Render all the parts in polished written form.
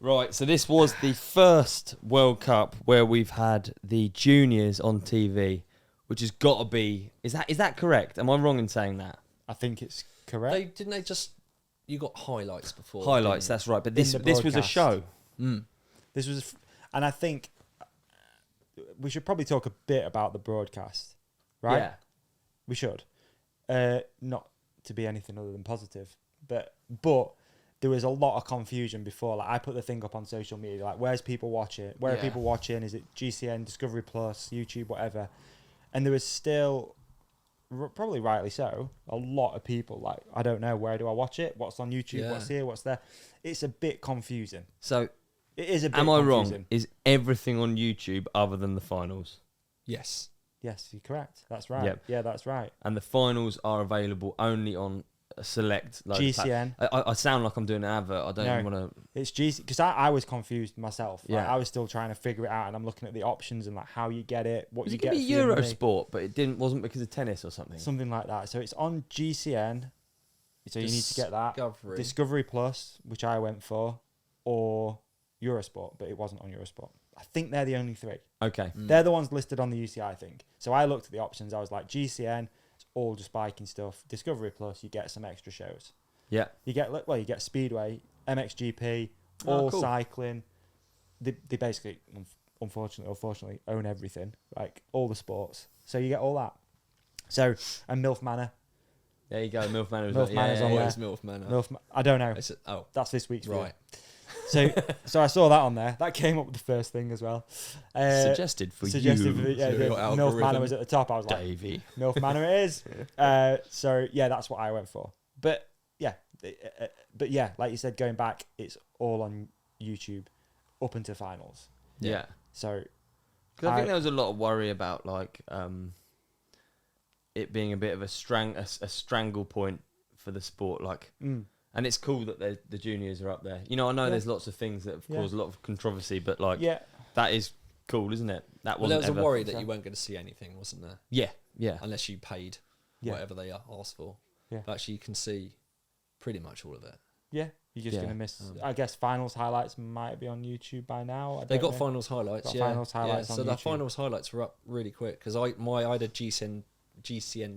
Right, so this was the first World Cup where we've had the juniors on TV, which has got to be... Is that correct? Am I wrong in saying that? I think it's correct. Didn't they just... You got highlights before. Highlights, that's right. But this was a broadcast. show. This was... And I think we should probably talk a bit about the broadcast, right? Yeah. We should. Not to be anything other than positive, but there was a lot of confusion before. Like, I put the thing up on social media, like, where's people watching? Where are people watching? Is it GCN, Discovery Plus, YouTube, whatever? And there was still, probably rightly so, a lot of people like, I don't know, where do I watch it? What's on YouTube? What's here? What's there? It's a bit confusing. So, it is a bit am I confusing. wrong? Is everything on YouTube other than the finals? Yes. Yes, you're correct. That's right. Yep. Yeah, that's right. And the finals are available only on a select... Like, GCN. I sound like I'm doing an advert. I don't even want to... It's GCN, because I was confused myself. Like, Yeah. I was still trying to figure it out, and I'm looking at the options and like how you get it, what you It get could for be your money. Eurosport, but it wasn't because of tennis or something. Something like that. So it's on GCN. So you need to get that. Discovery Plus, which I went for, or Eurosport, but it wasn't on Eurosport. I think they're the only three. Okay. They're the ones listed on the UCI thing. So I looked at the options. I was like, GCN, it's all just biking stuff. Discovery Plus, you get some extra shows. Yeah. You get Speedway, MXGP, all cool. cycling. They basically, unfortunately or fortunately, own everything, like all the sports. So you get all that. So, and MILF Manor. There you go. MILF Manor. MILF Manor's on What there. is MILF Manor? I don't know. That's this week's right. So I saw that on there. That came up with the first thing as well. Suggested for you. MILF Manor was at the top. I was like, Davey. MILF Manor it is. So yeah, that's what I went for. But yeah, like you said, going back, it's all on YouTube up into finals. Yeah. So, because I think there was a lot of worry about like it being a bit of a strangle point for the sport, like. And it's cool that the juniors are up there. You know, I know there's lots of things that have caused a lot of controversy, but like, that is cool, isn't it? That wasn't there was a worry that you weren't going to see anything, wasn't there? Yeah. Unless you paid whatever they asked for. Yeah. But actually, you can see pretty much all of it. Yeah. You're just going to miss... I guess finals highlights might be on YouTube by now. They got finals highlights, finals highlights on so YouTube. the finals highlights were up really quick, because I had a GCN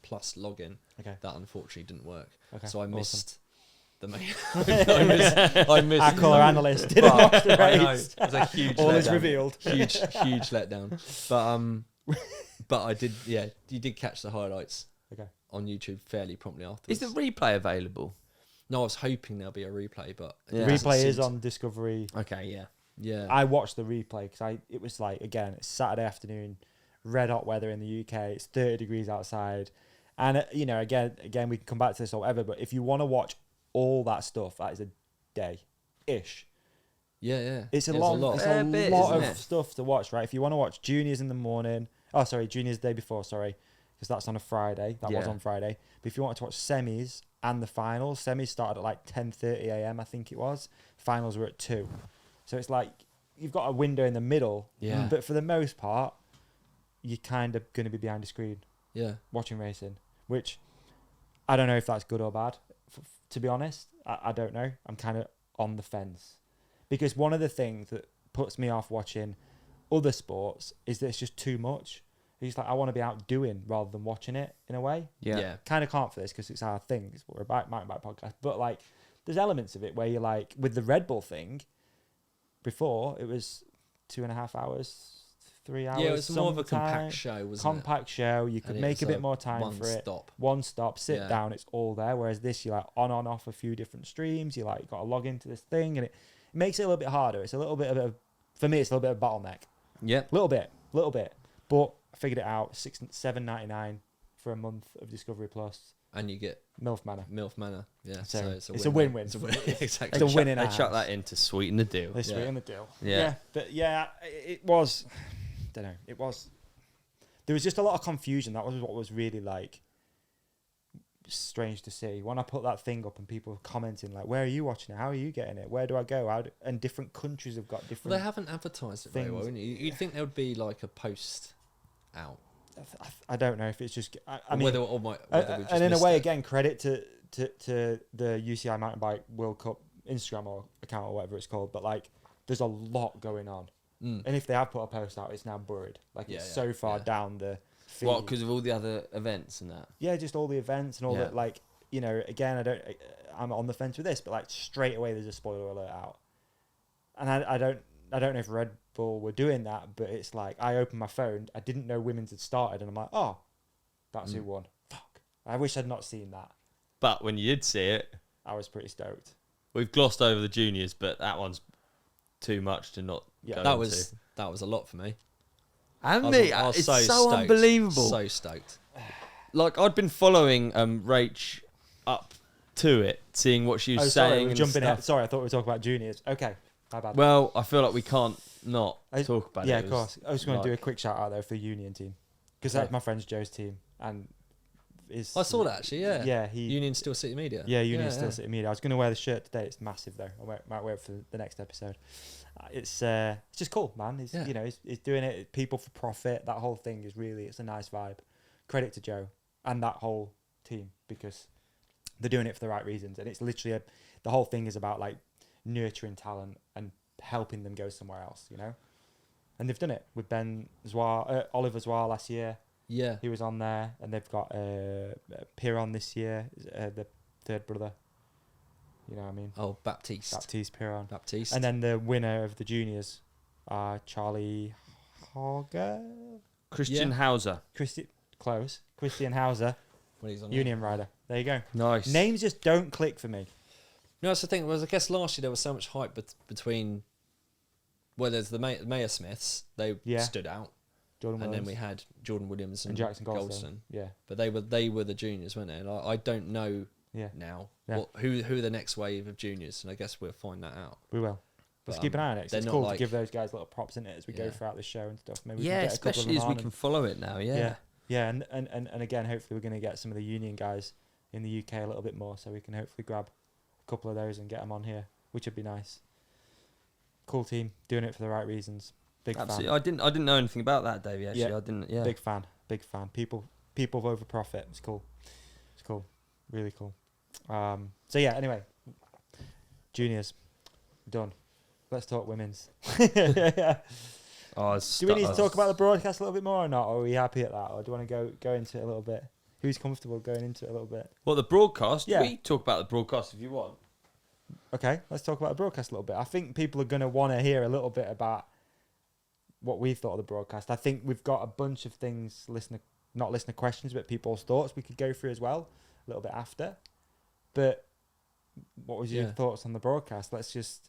Plus login that unfortunately didn't work. Okay. So I missed... The main. I missed. Our colour analyst didn't watch the race. It was a huge. All is revealed. Huge letdown. But I did. Yeah, you did catch the highlights. On YouTube fairly promptly afterwards. Is the replay available? No, I was hoping there'll be a replay, but the replay is on Discovery. Okay, yeah. I watched the replay because it was like, again, it's Saturday afternoon, red hot weather in the UK. It's 30 degrees outside, and you know, again, we can come back to this or whatever. But if you want to watch all that stuff, that is a day-ish. Yeah. It's a lot of stuff to watch, right? If you want to watch juniors in the morning, juniors the day before, because that's on a Friday. That was on Friday. But if you want to watch semis and the finals, semis started at like 10:30 a.m. I think it was. Finals were at 2. So it's like you've got a window in the middle. Yeah. But for the most part, you're kind of going to be behind a screen. Yeah. Watching racing, which I don't know if that's good or bad. To be honest, I don't know. I'm kind of on the fence. Because one of the things that puts me off watching other sports is that it's just too much. It's like I want to be out doing rather than watching it in a way. Yeah. Kind of can't for this because it's our thing. We're a mountain bike podcast. But like, there's elements of it where you're like, with the Red Bull thing, before it was 2.5 hours, 3 hours. Yeah, it was more of a compact show, wasn't it? Compact show. You could make a bit more time for it. One stop, sit down, it's all there. Whereas this, you're like on off a few different streams. You like got to log into this thing, and it makes it a little bit harder. It's a little bit of for me, it's a little bit of a bottleneck. Yeah. Little bit. But I figured it out. $7.99 for a month of Discovery Plus. And you get MILF Manor. Yeah. So it's a win-win. It's a win. Exactly. It's a win in They chuck that in to sweeten the deal. They sweeten the deal. Yeah. But yeah, it was... I don't know. It was... There was just a lot of confusion. That was what was really like strange to see. When I put that thing up and people were commenting like, where are you watching it? How are you getting it? Where do I go? And different countries have got different... Well, they haven't advertised it very well. You'd think there would be like a post out. I don't know if it's just... I mean, whether we just and in a way, it. again, credit to the UCI Mountain Bike World Cup Instagram or account or whatever it's called, but like there's a lot going on. And if they have put a post out, it's now buried. Like it's so far down the feed. What, because of all the other events and that? Yeah, just all the events and all that. Like, you know, again, I'm on the fence with this, but like straight away there's a spoiler alert out. And I don't know if Red Bull were doing that, but it's like I opened my phone, I didn't know women's had started, and I'm like, oh, that's who won. Fuck. I wish I'd not seen that. But when you did see it, I was pretty stoked. We've glossed over the juniors, but that one's too much to not go that was a lot for me. And me, it's so stoked. Unbelievable. So stoked. Like, I'd been following Rach up to it, seeing what she was saying. Sorry, I thought we were talking about juniors. Okay, my bad. Well, I feel like we can't not talk about it. Yeah, of course. I was going to do a quick shout out though for the Union team, because that's my friend Joe's team, and I saw that actually. Yeah. Yeah. Union Steel City Media. Yeah, Union Steel City Media. I was going to wear the shirt today. It's massive though. I might wear it for the next episode. It's just cool, man. He's doing it. People for profit. That whole thing is really, it's a nice vibe. Credit to Joe and that whole team, because they're doing it for the right reasons. And it's literally the whole thing is about like nurturing talent and helping them go somewhere else, you know. And they've done it with Oliver Zoir last year. Yeah, he was on there, and they've got Piron this year, the third brother. You know what I mean? Oh, Baptiste Piron. Baptiste. And then the winner of the juniors, Charlie Hauger? Christian Hauser. Christian Hauser. When he's on Union rider. There you go. Nice. Names just don't click for me. No, that's the thing. I guess last year there was so much hype between... Well, there's the Mayer Smiths. They stood out. And then we had Jordan Williams and Jackson Golston. Yeah. But they were the juniors, weren't they? Like, I don't know now who the next wave of juniors, and I guess we'll find that out. We will. Let's keep an eye on it. It's cool to give those guys little props in it as we go throughout the show and stuff. Maybe we can get especially as we can follow it now. Yeah. And again, hopefully we're going to get some of the Union guys in the UK a little bit more, so we can hopefully grab a couple of those and get them on here, which would be nice. Cool team, doing it for the right reasons. Absolutely. Fan. I didn't know anything about that, Davey. Actually, I didn't. Yeah. Big fan. People over profit. It's cool. Really cool. So yeah. Anyway, juniors done. Let's talk women's. Do we need to talk about the broadcast a little bit more or not? Or are we happy at that? Or do you want to go into it a little bit? Who's comfortable going into it a little bit? Well, the broadcast. Yeah. We talk about the broadcast if you want. Okay, let's talk about the broadcast a little bit. I think people are going to want to hear a little bit about what we thought of the broadcast. I think we've got a bunch of things, not listener questions, but people's thoughts we could go through as well a little bit after. But what was your thoughts on the broadcast? Let's.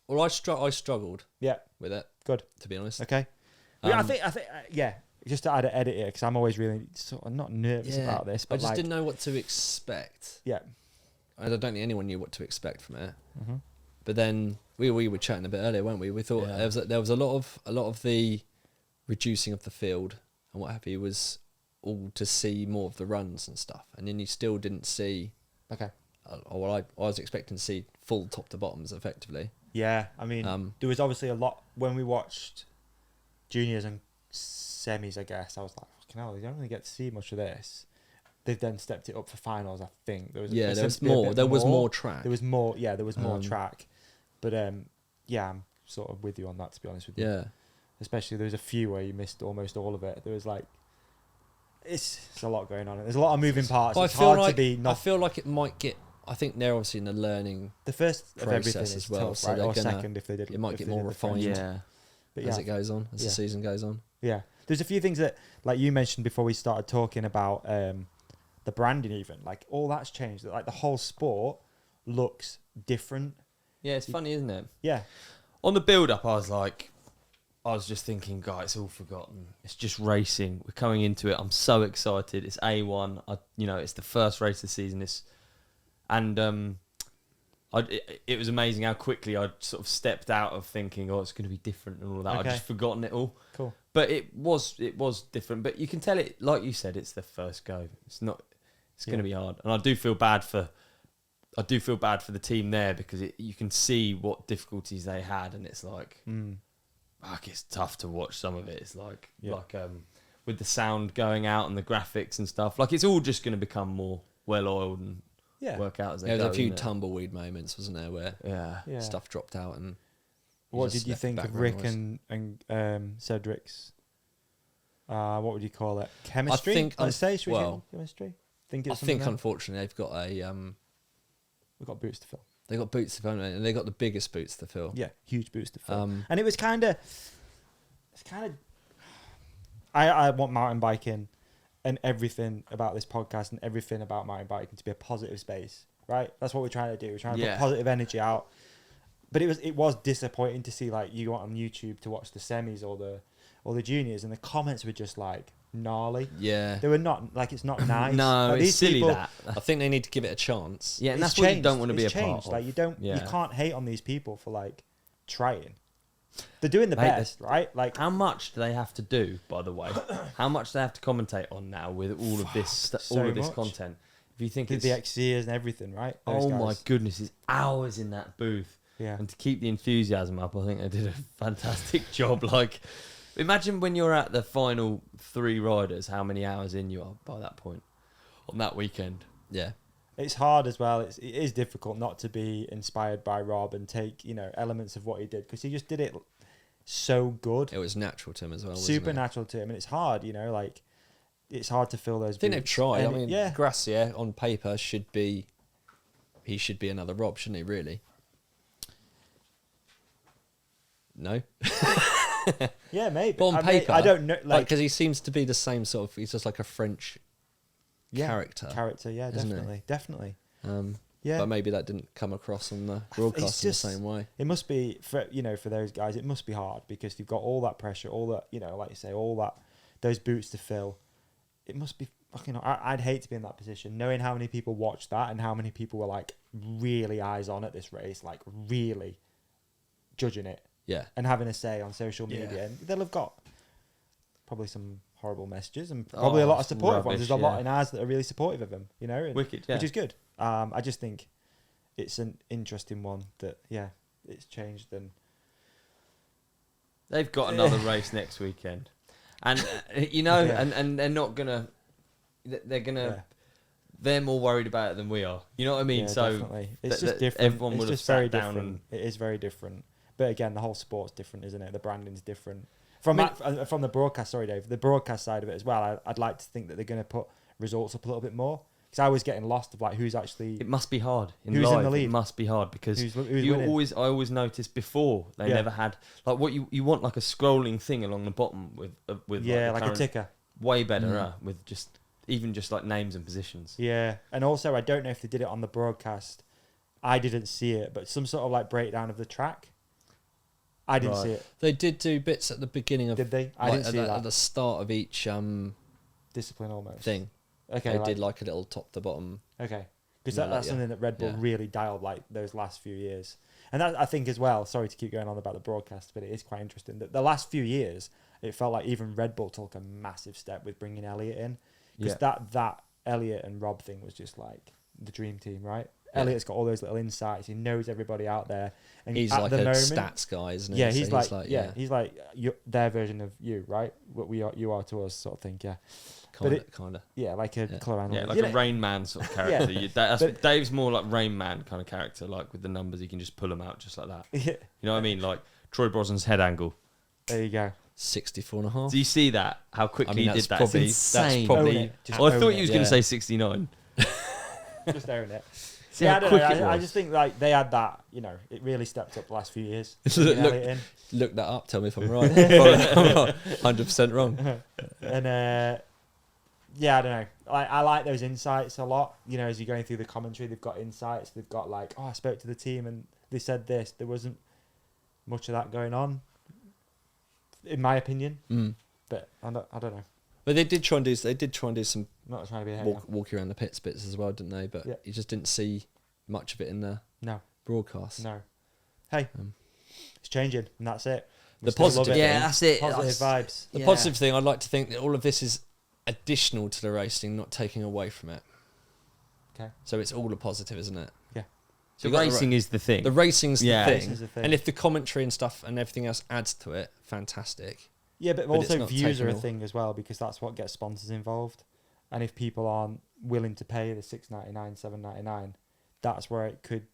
Well, I struggled. Yeah, with it. Good, to be honest. Okay. I think. Just to add an edit here, because I'm always really sort of not nervous about this. But I just didn't know what to expect. Yeah. I don't think anyone knew what to expect from it. Mm-hmm. But then we were chatting a bit earlier, weren't we? We thought there was a lot of the reducing of the field and what have you was all to see more of the runs and stuff, and then you still didn't see. Okay. I was expecting to see full top to bottoms effectively. Yeah, I mean, there was obviously a lot when we watched juniors and semis. I guess I was like, fucking hell, you don't really get to see much of this. They've then stepped it up for finals. I think there was more. There was more track. There was more. Yeah, there was more track. But I'm sort of with you on that, to be honest with you. Yeah. Especially there was a few where you missed almost all of it. There was like, it's a lot going on. There's a lot of moving parts. It's hard to be. I feel like it might get. I think they're obviously in the learning. The first of everything is as well, tough, right? Or second if they did. It might get more refined. As it goes on, as the season goes on. Yeah, there's a few things that, like you mentioned before we started talking about the branding, even like all that's changed. Like the whole sport looks different. Yeah, it's funny, isn't it? Yeah. On the build-up, I was just thinking, guys, it's all forgotten. It's just racing. We're coming into it. I'm so excited. It's A1. It's the first race of the season. It was amazing how quickly I sort of stepped out of thinking, it's going to be different and all that. Okay. I'd just forgotten it all. Cool. But it was different. But you can tell it, like you said, it's the first go. It's going to be hard. And I do feel bad for the team there, because you can see what difficulties they had, and it's like, it's tough to watch some of it. It's like with the sound going out and the graphics and stuff. Like, it's all just going to become more well-oiled and work out as they go. There was a few isn't it? tumbleweed moments, wasn't there, where stuff dropped out and. What did you think of Rick and Cedric's? What would you call it? Chemistry? I think. Chemistry. I think unfortunately they've got We've got boots to fill. They got boots to fill, and they got the biggest boots to fill. Yeah, huge boots to fill. And it was kind of. I want mountain biking, and everything about this podcast and everything about mountain biking to be a positive space, right? That's what we're trying to do. We're trying to put positive energy out. But it was disappointing to see, like, you go on YouTube to watch the semis or the juniors, and the comments were just like gnarly. Yeah, they were not like, it's not nice. No, like, it's silly people, that. I think they need to give it a chance. Yeah, and that's what you don't want to be a part of. Like, you can't hate on these people for like trying. They're doing the best, right? Like, how much do they have to do? By the way, how much do they have to commentate on now with all of this, content? If you think it's the XCers and everything, right? Those guys. My goodness, it's hours in that booth. Yeah, and to keep the enthusiasm up, I think they did a fantastic job. Like, imagine when you're at the final 3 riders, how many hours in you are by that point on that weekend. Yeah, it's hard as well. It is difficult not to be inspired by Rob and take, elements of what he did, because he just did it so good. It was natural to him as well. Super natural to him, and it's hard. Like, it's hard to fill those. I think they've tried. And I mean, Gracier on paper should be another Rob, shouldn't he? Really. No. Yeah, maybe. But on paper, I don't know, like, because he seems to be the same sort of. He's just like a French character. Yeah, definitely. Yeah, but maybe that didn't come across on the broadcast in the same way. It must be for those guys. It must be hard because you've got all that pressure, all that like you say, all that those boots to fill. It must be fucking. I'd hate to be in that position, knowing how many people watched that and how many people were like really eyes on at this race, like really judging it. Yeah, and having a say on social media, and they'll have got probably some horrible messages and probably a lot of supportive ones. There's a lot in ours that are really supportive of him, Wicked, which is good. I just think it's an interesting one that it's changed, and they've got another race next weekend, and and they're not gonna, they're gonna. They're more worried about it than we are. You know what I mean? Yeah, so definitely. It's just different. Everyone would have sat down and it is very different. But again, the whole sport's different, isn't it? The branding's different. From the broadcast, sorry, Dave, the broadcast side of it as well, I'd like to think that they're going to put results up a little bit more. Because I was getting lost of like who's actually... It must be hard. Who's in the lead? It must be hard because who's I always noticed before they never had... Like what you want like a scrolling thing along the bottom with like a ticker. Way better with just like names and positions. Yeah. And also, I don't know if they did it on the broadcast. I didn't see it, but some sort of like breakdown of the track. I didn't see it. They did do bits at the beginning of... Did they? I didn't see that. At the start of each... discipline almost. Thing. Okay. They did like a little top to bottom. Okay. Because that's something that Red Bull really dialed like those last few years. And that, I think as well, sorry to keep going on about the broadcast, but it is quite interesting that the last few years, it felt like even Red Bull took a massive step with bringing Elliot in. Because that Elliot and Rob thing was just like the dream team, right? Yeah. Elliot's got all those little insights. He knows everybody out there. And he's like a stats guy, isn't he? Yeah, he's like their version of you, right? What you are to us, sort of thing. Yeah, kind of. Yeah, like a killer animal. Yeah, like a Rain Man sort of character. Dave's more like Rain Man kind of character. Like with the numbers, he can just pull them out just like that. Yeah. You know what I mean? Like Troy Brosnan's head angle. There you go. 64.5. Do you see that? How quickly he did that? It's insane. That's probably. I thought he was going to say 69. Just own it. See, I don't know. I just think like they had that. It really stepped up the last few years. Look that up. Tell me if I'm right. 100% wrong. And I don't know. I like those insights a lot. As you're going through the commentary, they've got insights. They've got like, I spoke to the team and they said this. There wasn't much of that going on, in my opinion. But I don't know. But they did try and do some not trying to be a walking around the pits bits as well, didn't they? But you just didn't see much of it in the broadcast. No. Hey, it's changing, and that's it. The positive, that's it. Positive vibes. The positive thing, I'd like to think that all of this is additional to the racing, not taking away from it. Okay. So it's all a positive, isn't it? Yeah. So racing is the thing. The racing's the thing. Racing's the thing. And if the commentary and stuff and everything else adds to it, fantastic. Yeah, but also views are a thing as well, because that's what gets sponsors involved. and if people aren't willing to pay the $6.99, $7.99, that's where it could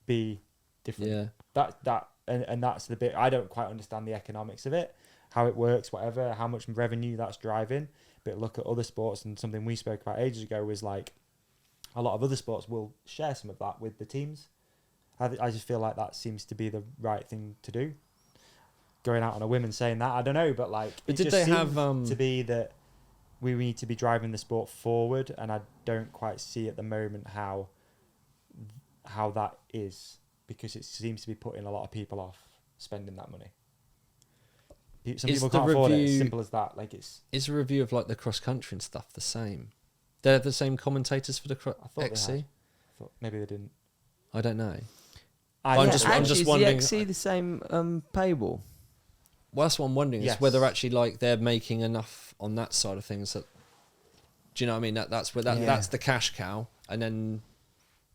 be different. Yeah. And that's the bit I don't quite understand the economics of it, how it works, whatever, how much revenue that's driving. But look at other sports, and something we spoke about ages ago was like a lot of other sports will share some of that with the teams. I just feel like that seems to be the right thing to do. Going out on a whim and saying that, I don't know, but like but it did just they seems have to be that we need to be driving the sport forward, and I don't quite see at the moment how that is, because it seems to be putting a lot of people off spending that money. Some people can't afford it. It's simple as that. Like is a review of like the cross country and stuff the same? They're the same commentators for the XC. I thought maybe they didn't. I don't know. I'm just wondering. Is the XC the same paywall? Well, that's what I'm wondering. Is whether actually like they're making enough on that side of things. That, do you know what I mean? That's where that's the cash cow, and then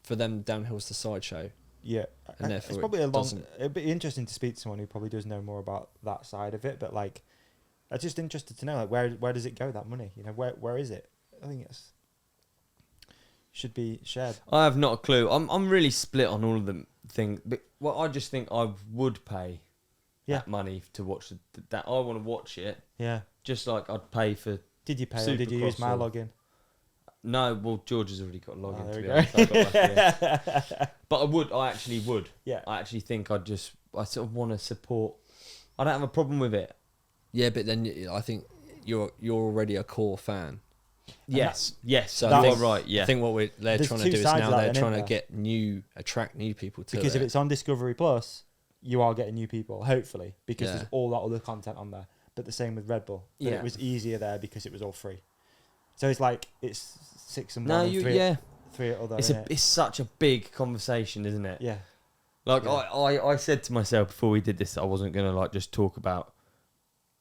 for them downhill's the sideshow. Yeah, and therefore it's probably it'd be interesting to speak to someone who probably does know more about that side of it. But like, I'm just interested to know like where does it go, that money? You know, where is it? I think it's should be shared. I have not a clue. I'm really split on all of them things. But I just think I would pay that money to watch that. I want to watch it. Yeah, just like I'd pay for. Did you pay or did you use my login? No, well, George has already got a login. Oh, to be honest. I got that but I actually would. Yeah. I actually think I sort of want to support. I don't have a problem with it. Yeah, but then I think you're already a core fan. Yes. So you're right. Yeah. I think what they're trying to do is now they're trying to attract new people to it. Because if it's on Discovery Plus, you are getting new people, hopefully, because there's all that other content on there. But the same with Red Bull. But it was easier there because it was all free. So it's like it's 6 and 1 and 3 at other. It's such a big conversation, isn't it? Yeah. Like I said to myself before we did this, I wasn't gonna like just talk about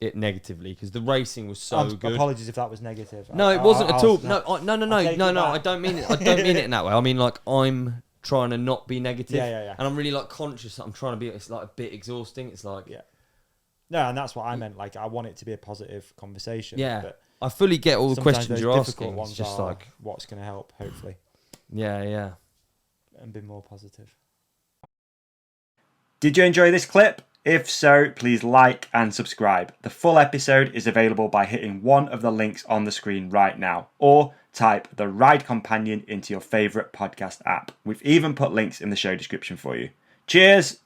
it negatively because the racing was so good. Apologies if that was negative. No, it wasn't at all. No. I don't mean it. I don't mean it in that way. I mean like I'm trying to not be negative. Yeah. And I'm really like conscious that I'm trying to be. It's like a bit exhausting. It's like No, and that's what I meant. Like I want it to be a positive conversation. Yeah. But I fully get all the questions you're asking. It's just like what's going to help, hopefully. Yeah. And be more positive. Did you enjoy this clip? If so, please like and subscribe. The full episode is available by hitting one of the links on the screen right now, or type The Ride Companion into your favourite podcast app. We've even put links in the show description for you. Cheers!